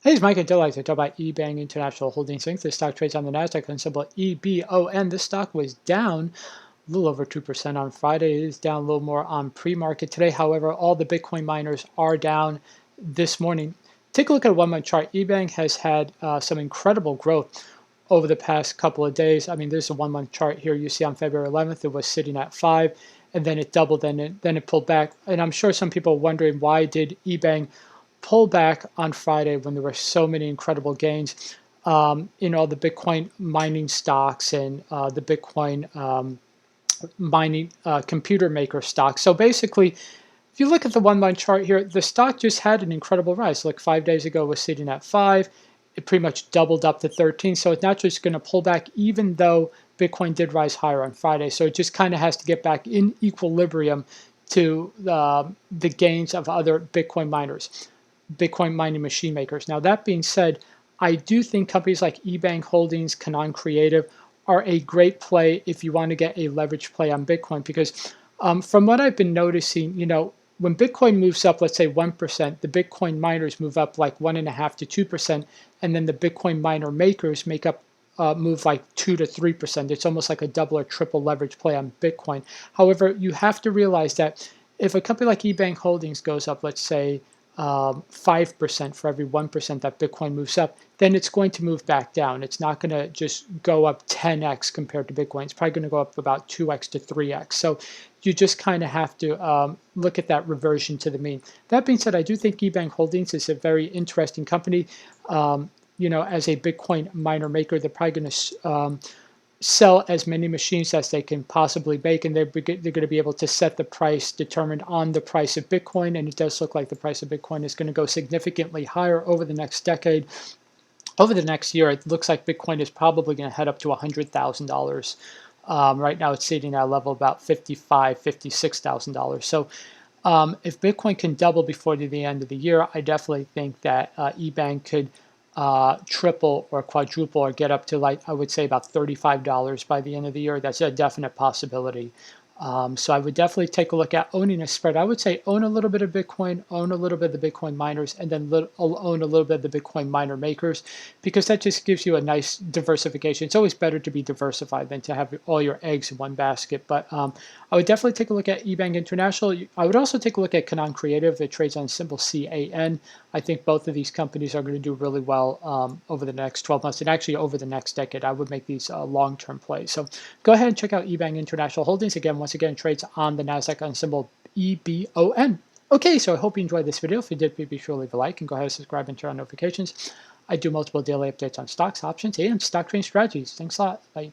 Hey, it's Mike and Dill. I talk about Ebang International Holdings Inc. The stock trades on the Nasdaq on symbol EBON. The stock was down a little over 2% on Friday. It is down a little more on pre-market today. However, all the Bitcoin miners are down this morning. Take a look at a one-month chart. Ebang has had some incredible growth over the past couple of days. I mean, there's a one-month chart here. You see on February 11th, it was sitting at 5, and then it doubled, and then it pulled back. And I'm sure some people are wondering, why did Ebang pull back on Friday when there were so many incredible gains in all the Bitcoin mining stocks and the Bitcoin mining computer maker stocks. So basically, if you look at the one-month chart here, the stock just had an incredible rise. Like 5 days ago, it was sitting at 5. It pretty much doubled up to 13. So it's not just going to pull back, even though Bitcoin did rise higher on Friday. So it just kind of has to get back in equilibrium to the gains of other Bitcoin miners, Bitcoin mining machine makers. Now, that being said, I do think companies like eBank Holdings, Canaan Creative are a great play if you want to get a leverage play on Bitcoin, because from what I've been noticing, when Bitcoin moves up, let's say 1%, the Bitcoin miners move up like 1.5 to 2%, and then the Bitcoin miner makers move like 2 to 3%. It's almost like a double or triple leverage play on Bitcoin. However, you have to realize that if a company like eBank Holdings goes up, let's say 5% for every 1% that Bitcoin moves up, then it's going to move back down. It's not going to just go up 10x compared to Bitcoin. It's probably going to go up about 2x to 3x. So you just kind of have to look at that reversion to the mean. That being said, I do think eBank Holdings is a very interesting company. As a Bitcoin miner maker, they're probably going to sell as many machines as they can possibly make, and they're going to be able to set the price determined on the price of Bitcoin. And it does look like the price of Bitcoin is going to go significantly higher over the next decade. Over the next year, it looks like Bitcoin is probably going to head up to $100,000. Right now, it's sitting at a level about $55,000, $56,000. So if Bitcoin can double before the end of the year, I definitely think that eBank could triple or quadruple or get up to, like, I would say, about $35 by the end of the year. That's a definite possibility. So I would definitely take a look at owning a spread. I would say own a little bit of Bitcoin, own a little bit of the Bitcoin miners, and then own a little bit of the Bitcoin miner makers, because that just gives you a nice diversification. It's always better to be diversified than to have all your eggs in one basket. But I would definitely take a look at eBank International. I would also take a look at Canaan Creative. It trades on symbol CAN. I think both of these companies are going to do really well over the next 12 months and actually over the next decade. I would make these long-term plays. So go ahead and check out eBank International Holdings. Once again, trades on the Nasdaq on symbol EBON. Okay, so I hope you enjoyed this video. If you did, please be sure to leave a like and go ahead and subscribe and turn on notifications. I do multiple daily updates on stocks, options, and stock trading strategies. Thanks a lot. Bye.